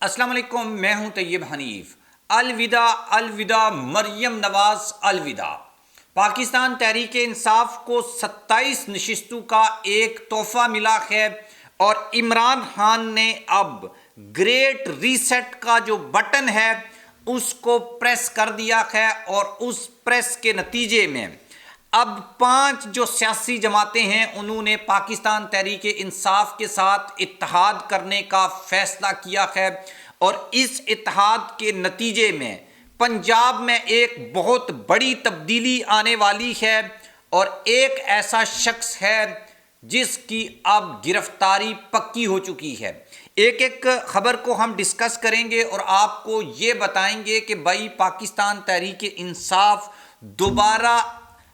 السلام علیکم، میں ہوں طیب حنیف۔ الوداع الوداع مریم نواز الوداع۔ پاکستان تحریک انصاف کو 27 نشستوں کا ایک تحفہ ملا ہے اور عمران خان نے اب گریٹ ریسیٹ کا جو بٹن ہے اس کو پریس کر دیا ہے، اور اس پریس کے نتیجے میں اب 5 جو سیاسی جماعتیں ہیں انہوں نے پاکستان تحریک انصاف کے ساتھ اتحاد کرنے کا فیصلہ کیا ہے، اور اس اتحاد کے نتیجے میں پنجاب میں ایک بہت بڑی تبدیلی آنے والی ہے، اور ایک ایسا شخص ہے جس کی اب گرفتاری پکی ہو چکی ہے۔ ایک ایک خبر کو ہم ڈسکس کریں گے اور آپ کو یہ بتائیں گے کہ بھائی پاکستان تحریک انصاف دوبارہ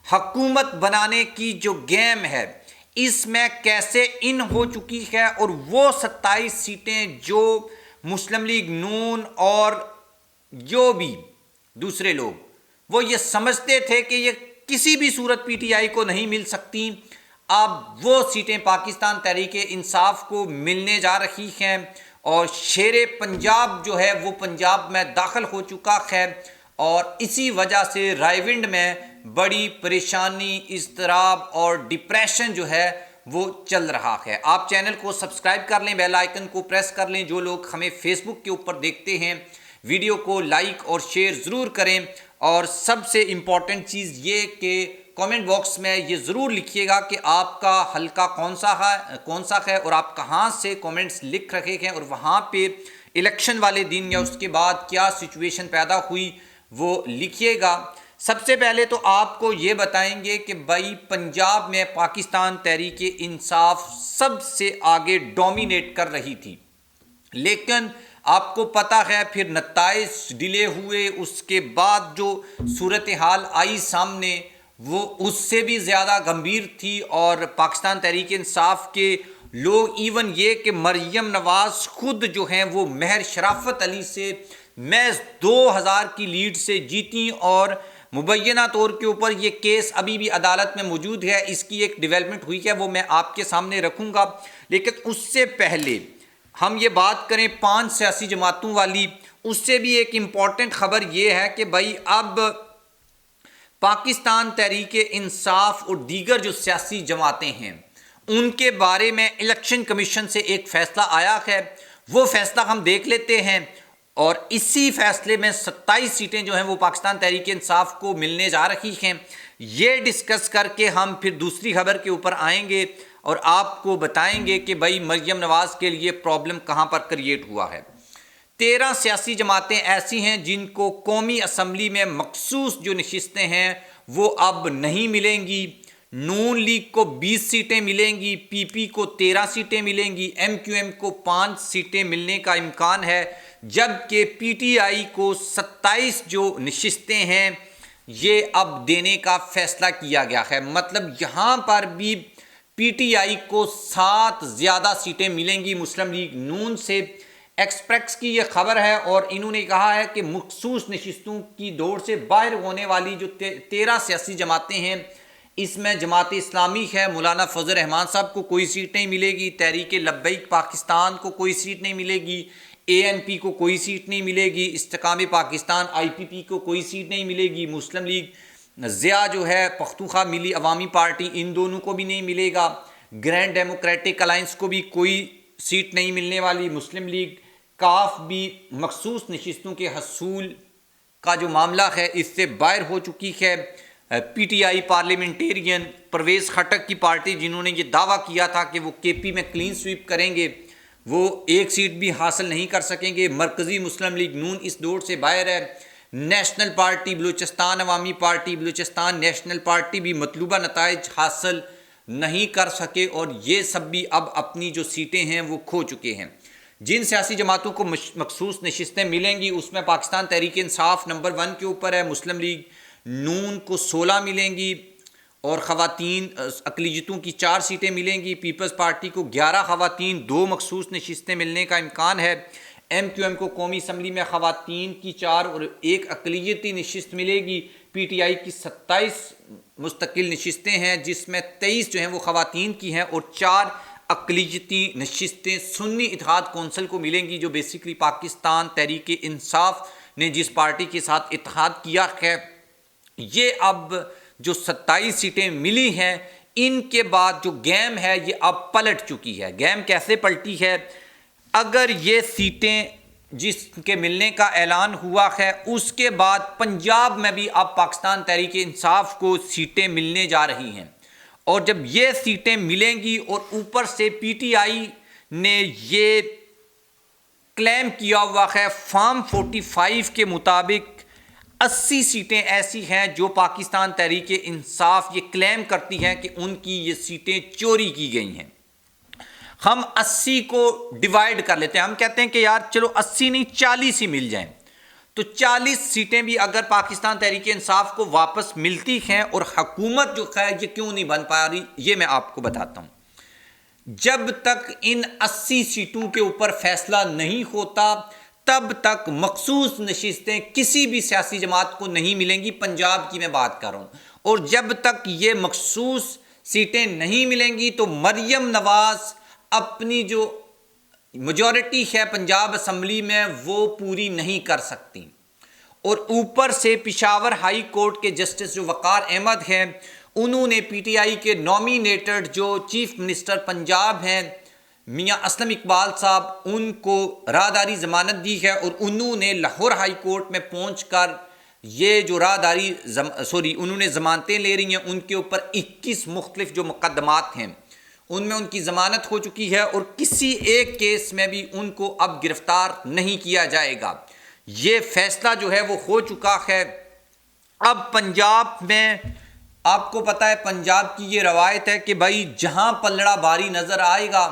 حکومت بنانے کی جو گیم ہے اس میں کیسے ان ہو چکی ہے، اور وہ 27 سیٹیں جو مسلم لیگ نون اور جو بھی دوسرے لوگ وہ یہ سمجھتے تھے کہ یہ کسی بھی صورت پی ٹی آئی کو نہیں مل سکتی، اب وہ سیٹیں پاکستان تحریک انصاف کو ملنے جا رہی ہیں، اور شیر پنجاب جو ہے وہ پنجاب میں داخل ہو چکا ہے، اور اسی وجہ سے رائے ونڈ میں بڑی پریشانی، اضطراب اور ڈپریشن جو ہے وہ چل رہا ہے۔ آپ چینل کو سبسکرائب کر لیں، بیل آئیکن کو پریس کر لیں۔ جو لوگ ہمیں فیس بک کے اوپر دیکھتے ہیں ویڈیو کو لائک اور شیئر ضرور کریں، اور سب سے امپورٹنٹ چیز یہ کہ کامنٹ باکس میں یہ ضرور لکھیے گا کہ آپ کا حلقہ کون سا ہے اور آپ کہاں سے کامنٹس لکھ رہے ہیں، اور وہاں پہ الیکشن والے دن یا اس کے بعد کیا سچویشن پیدا ہوئی وہ لکھیے گا۔ سب سے پہلے تو آپ کو یہ بتائیں گے کہ بھائی پنجاب میں پاکستان تحریک انصاف سب سے آگے ڈومینیٹ کر رہی تھی، لیکن آپ کو پتہ ہے پھر نتائج ڈیلے ہوئے، اس کے بعد جو صورتحال آئی سامنے وہ اس سے بھی زیادہ گمبھیر تھی، اور پاکستان تحریک انصاف کے لوگ ایون یہ کہ مریم نواز خود جو ہیں وہ مہر شرافت علی سے محض 2000 کی لیڈ سے جیتی، اور مبینہ طور کے اوپر یہ کیس ابھی بھی عدالت میں موجود ہے، اس کی ایک ڈیولپمنٹ ہوئی ہے وہ میں آپ کے سامنے رکھوں گا۔ لیکن اس سے پہلے ہم یہ بات کریں 5 سیاسی جماعتوں والی، اس سے بھی ایک امپورٹنٹ خبر یہ ہے کہ بھائی اب پاکستان تحریک انصاف اور دیگر جو سیاسی جماعتیں ہیں ان کے بارے میں الیکشن کمیشن سے ایک فیصلہ آیا ہے، وہ فیصلہ ہم دیکھ لیتے ہیں، اور اسی فیصلے میں 27 سیٹیں جو ہیں وہ پاکستان تحریک انصاف کو ملنے جا رہی ہیں۔ یہ ڈسکس کر کے ہم پھر دوسری خبر کے اوپر آئیں گے اور آپ کو بتائیں گے کہ بھائی مریم نواز کے لیے پرابلم کہاں پر کریٹ ہوا ہے۔ 13 سیاسی جماعتیں ایسی ہیں جن کو قومی اسمبلی میں مخصوص جو نشستیں ہیں وہ اب نہیں ملیں گی۔ نون لیگ کو 20 سیٹیں ملیں گی، پی پی کو 13 سیٹیں ملیں گی، ایم کیو ایم کو 5 سیٹیں ملنے کا امکان ہے، جبکہ پی ٹی آئی کو 27 جو نشستیں ہیں یہ اب دینے کا فیصلہ کیا گیا ہے۔ مطلب یہاں پر بھی پی ٹی آئی کو 7 زیادہ سیٹیں ملیں گی مسلم لیگ نون سے۔ ایکسپریس کی یہ خبر ہے، اور انہوں نے کہا ہے کہ مخصوص نشستوں کی دوڑ سے باہر ہونے والی جو 13 سیاسی جماعتیں ہیں اس میں جماعت اسلامی ہے، مولانا فضل الرحمان صاحب کو کوئی سیٹ نہیں ملے گی، تحریک لبیک پاکستان کو کوئی سیٹ نہیں ملے گی، اے این پی کو کوئی سیٹ نہیں ملے گی، استحکام پاکستان آئی پی پی کو کوئی سیٹ نہیں ملے گی، مسلم لیگ ضیاء جو ہے پختونخوا ملی عوامی پارٹی ان دونوں کو بھی نہیں ملے گا، گرینڈ ڈیموکریٹک الائنس کو بھی کوئی سیٹ نہیں ملنے والی، مسلم لیگ کاف بھی مخصوص نشستوں کے حصول کا جو معاملہ ہے اس سے باہر ہو چکی ہے۔ P T I parliamentarian Pervez Khattak کی پارٹی جنہوں نے یہ دعویٰ کیا تھا کہ وہ کے پی میں کلین سویپ کریں گے، وہ ایک سیٹ بھی حاصل نہیں کر سکیں گے۔ مرکزی مسلم لیگ نون اس دوڑ سے باہر ہے۔ نیشنل پارٹی بلوچستان عوامی پارٹی بلوچستان نیشنل پارٹی بھی مطلوبہ نتائج حاصل نہیں کر سکے، اور یہ سب بھی اب اپنی جو سیٹیں ہیں وہ کھو چکے ہیں۔ جن سیاسی جماعتوں کو مخصوص نشستیں ملیں گی اس میں پاکستان تحریک انصاف نمبر 1 کے اوپر ہے، مسلم لیگ نون کو 16 ملیں گی، اور خواتین اقلیتوں کی 4 سیٹیں ملیں گی، پیپلز پارٹی کو 11 خواتین 2 مخصوص نشستیں ملنے کا امکان ہے، ایم کیو ایم کو قومی اسمبلی میں خواتین کی 4 اور 1 اقلیتی نشست ملے گی، پی ٹی آئی کی 27 مستقل نشستیں ہیں جس میں 23 جو ہیں وہ خواتین کی ہیں اور 4 اقلیتی نشستیں سنی اتحاد کونسل کو ملیں گی، جو بیسیکلی پاکستان تحریک انصاف نے جس پارٹی کے ساتھ اتحاد کیا ہے۔ یہ اب جو 27 سیٹیں ملی ہیں، ان کے بعد جو گیم ہے یہ اب پلٹ چکی ہے۔ گیم کیسے پلٹی ہے؟ اگر یہ سیٹیں جس کے ملنے کا اعلان ہوا ہے، اس کے بعد پنجاب میں بھی اب پاکستان تحریک انصاف کو سیٹیں ملنے جا رہی ہیں، اور جب یہ سیٹیں ملیں گی اور اوپر سے پی ٹی آئی نے یہ کلیم کیا ہوا ہے فارم 45 کے مطابق 80 سیٹیں ایسی ہیں جو پاکستان تحریک انصاف یہ کلیم کرتی ہیں کہ ان کی یہ سیٹیں چوری کی گئی ہیں۔ ہم 80 کو ڈیوائیڈ کر لیتے ہیں، ہم کہتے ہیں کہ یار چلو 80 نہیں 40 ہی مل جائیں، تو 40 سیٹیں بھی اگر پاکستان تحریک انصاف کو واپس ملتی ہیں، اور حکومت جو ہے یہ کیوں نہیں بن پا رہی یہ میں آپ کو بتاتا ہوں۔ جب تک ان 80 سیٹوں کے اوپر فیصلہ نہیں ہوتا تب تک مخصوص نشستیں کسی بھی سیاسی جماعت کو نہیں ملیں گی، پنجاب کی میں بات کر رہا ہوں، اور جب تک یہ مخصوص سیٹیں نہیں ملیں گی تو مریم نواز اپنی جو میجورٹی ہے پنجاب اسمبلی میں وہ پوری نہیں کر سکتی، اور اوپر سے پشاور ہائی کورٹ کے جسٹس جو وقار احمد ہیں، انہوں نے پی ٹی آئی کے نامینیٹڈ جو چیف منسٹر پنجاب ہیں میاں اسلم اقبال صاحب، ان کو راہداری ضمانت دی ہے، اور انہوں نے لاہور ہائی کورٹ میں پہنچ کر یہ جو انہوں نے ضمانتیں لے رہی ہیں، ان کے اوپر 21 مختلف جو مقدمات ہیں ان میں ان کی ضمانت ہو چکی ہے، اور کسی ایک کیس میں بھی ان کو اب گرفتار نہیں کیا جائے گا۔ یہ فیصلہ جو ہے وہ ہو چکا ہے۔ اب پنجاب میں آپ کو پتہ ہے پنجاب کی یہ روایت ہے کہ بھائی جہاں پلڑا باری نظر آئے گا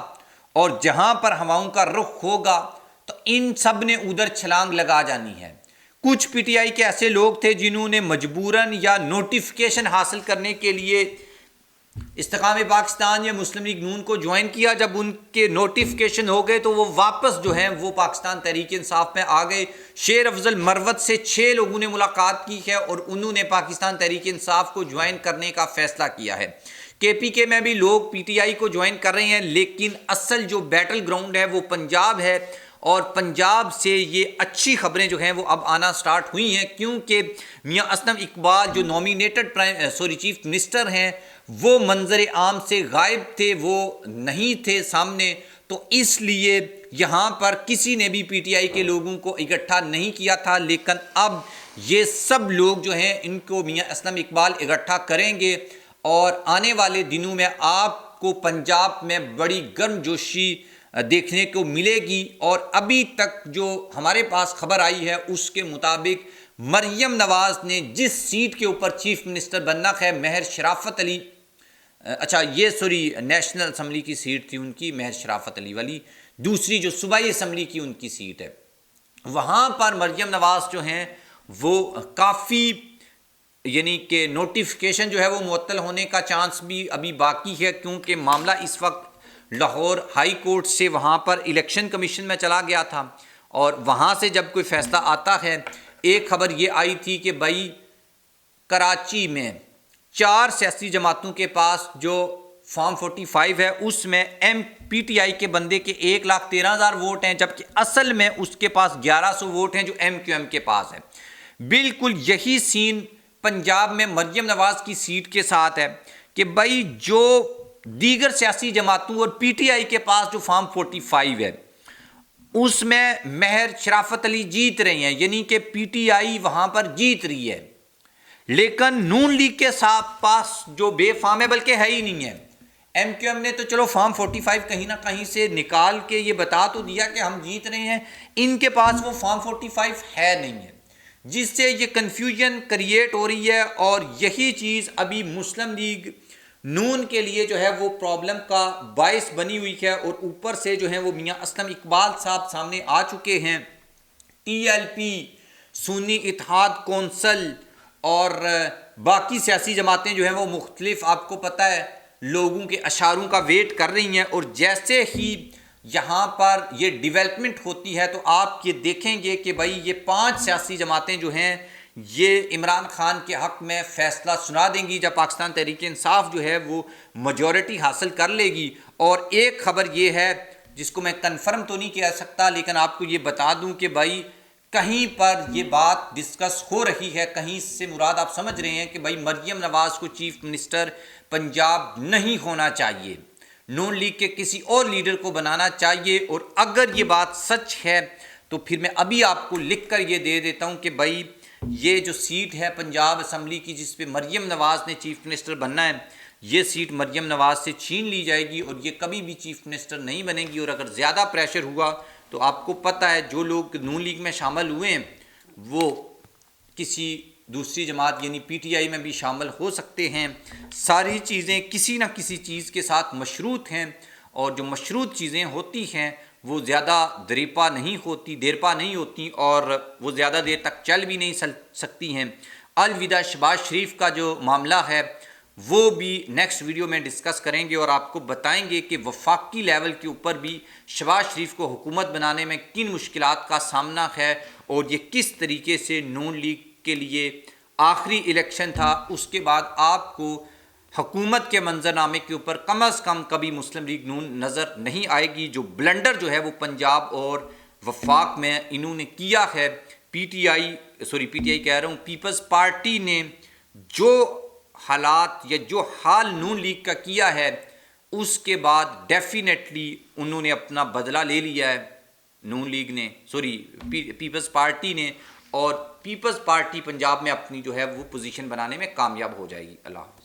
اور جہاں پر ہواؤں کا رخ ہوگا تو ان سب نے ادھر چھلانگ لگا جانی ہے۔ کچھ پی ٹی آئی کے ایسے لوگ تھے جنہوں نے مجبوراً یا نوٹیفیکیشن حاصل کرنے کے لیے استحکام پاکستان یا مسلم لیگ نون کو جوائن کیا، جب ان کے نوٹیفیکیشن ہو گئے تو وہ واپس جو ہیں وہ پاکستان تحریک انصاف میں آ گئے۔ شیر افضل مروت سے 6 لوگوں نے ملاقات کی ہے اور انہوں نے پاکستان تحریک انصاف کو جوائن کرنے کا فیصلہ کیا ہے۔ کے پی کے میں بھی لوگ پی ٹی آئی کو جوائن کر رہے ہیں، لیکن اصل جو بیٹل گراؤنڈ ہے وہ پنجاب ہے، اور پنجاب سے یہ اچھی خبریں جو ہیں وہ اب آنا سٹارٹ ہوئی ہیں، کیونکہ میاں اسلم اقبال جو نامینیٹڈ چیف منسٹر ہیں وہ منظر عام سے غائب تھے، وہ نہیں تھے سامنے، تو اس لیے یہاں پر کسی نے بھی پی ٹی آئی کے لوگوں کو اکٹھا نہیں کیا تھا، لیکن اب یہ سب لوگ جو ہیں ان کو میاں اسلم اقبال اکٹھا کریں گے، اور آنے والے دنوں میں آپ کو پنجاب میں بڑی گرم جوشی دیکھنے کو ملے گی۔ اور ابھی تک جو ہمارے پاس خبر آئی ہے اس کے مطابق مریم نواز نے جس سیٹ کے اوپر چیف منسٹر بننا ہے، مہر شرافت علی، نیشنل اسمبلی کی سیٹ تھی ان کی، مہر شرافت علی والی، دوسری جو صوبائی اسمبلی کی ان کی سیٹ ہے، وہاں پر مریم نواز جو ہیں وہ کافی یعنی کہ نوٹیفیکیشن جو ہے وہ معطل ہونے کا چانس بھی ابھی باقی ہے، کیونکہ معاملہ اس وقت لاہور ہائی کورٹ سے وہاں پر الیکشن کمیشن میں چلا گیا تھا، اور وہاں سے جب کوئی فیصلہ آتا ہے، ایک خبر یہ آئی تھی کہ بھائی کراچی میں 4 سیاسی جماعتوں کے پاس جو فارم 45 ہے اس میں پی ٹی آئی کے بندے کے 1,13,000 ووٹ ہیں، جبکہ اصل میں اس کے پاس 1100 ووٹ ہیں جو ایم کیو ایم کے پاس ہے۔ بالکل یہی سین پنجاب میں مریم نواز کی سیٹ کے ساتھ ہے کہ بھائی جو دیگر سیاسی جماعتوں اور پی ٹی آئی کے پاس جو فارم 45 ہے اس میں مہر شرافت علی جیت رہی ہیں، یعنی کہ پی ٹی آئی وہاں پر جیت رہی ہے، لیکن نون لیگ کے ساتھ پاس جو بے فارم ہے بلکہ ہے ہی نہیں ہے۔ ایم کیو ایم نے تو چلو فارم 45 کہیں نہ کہیں سے نکال کے یہ بتا تو دیا کہ ہم جیت رہے ہیں، ان کے پاس وہ فارم 45 ہے نہیں ہے، جس سے یہ کنفیوژن کریٹ ہو رہی ہے، اور یہی چیز ابھی مسلم لیگ نون کے لیے جو ہے وہ پرابلم کا باعث بنی ہوئی ہے، اور اوپر سے جو ہیں وہ میاں اسلم اقبال صاحب سامنے آ چکے ہیں۔ ٹی ایل پی، سنی اتحاد کونسل اور باقی سیاسی جماعتیں جو ہیں وہ مختلف آپ کو پتہ ہے لوگوں کے اشاروں کا ویٹ کر رہی ہیں، اور جیسے ہی یہاں پر یہ ڈیولپمنٹ ہوتی ہے تو آپ یہ دیکھیں گے کہ بھائی یہ 5 سیاسی جماعتیں جو ہیں یہ عمران خان کے حق میں فیصلہ سنا دیں گی جب پاکستان تحریک انصاف جو ہے وہ میجورٹی حاصل کر لے گی۔ اور ایک خبر یہ ہے جس کو میں کنفرم تو نہیں کہہ سکتا، لیکن آپ کو یہ بتا دوں کہ بھائی کہیں پر یہ بات ڈسکس ہو رہی ہے، کہیں سے مراد آپ سمجھ رہے ہیں کہ بھائی مریم نواز کو چیف منسٹر پنجاب نہیں ہونا چاہیے، نون لیگ کے کسی اور لیڈر کو بنانا چاہیے۔ اور اگر یہ بات سچ ہے تو پھر میں ابھی آپ کو لکھ کر یہ دے دیتا ہوں کہ بھائی یہ جو سیٹ ہے پنجاب اسمبلی کی جس پہ مریم نواز نے چیف منسٹر بننا ہے، یہ سیٹ مریم نواز سے چھین لی جائے گی اور یہ کبھی بھی چیف منسٹر نہیں بنے گی۔ اور اگر زیادہ پریشر ہوا تو آپ کو پتہ ہے جو لوگ نون لیگ میں شامل ہوئے ہیں وہ کسی دوسری جماعت یعنی پی ٹی آئی میں بھی شامل ہو سکتے ہیں۔ ساری چیزیں کسی نہ کسی چیز کے ساتھ مشروط ہیں، اور جو مشروط چیزیں ہوتی ہیں وہ زیادہ دیرپا نہیں ہوتی اور وہ زیادہ دیر تک چل بھی نہیں سکتی ہیں۔ الوداع شہباز شریف کا جو معاملہ ہے وہ بھی نیکسٹ ویڈیو میں ڈسکس کریں گے اور آپ کو بتائیں گے کہ وفاقی لیول کے اوپر بھی شہباز شریف کو حکومت بنانے میں کن مشکلات کا سامنا ہے، اور یہ کس طریقے سے نون لیگ کے لیے آخری الیکشن تھا، اس کے بعد آپ کو حکومت کے منظرنامے کے اوپر کم از کم کبھی مسلم لیگ نون نظر نہیں آئے گی۔ جو بلنڈر جو ہے وہ پنجاب اور وفاق میں انہوں نے کیا ہے، پی ٹی آئی کہہ رہا ہوں، پیپلز پارٹی نے جو حالات یا جو حال نون لیگ کا کیا ہے اس کے بعد ڈیفینیٹلی انہوں نے اپنا بدلہ لے لیا ہے، نون لیگ نے پیپلز پارٹی نے، اور پیپلز پارٹی پنجاب میں اپنی جو ہے وہ پوزیشن بنانے میں کامیاب ہو جائے گی۔ اللہ حافظ۔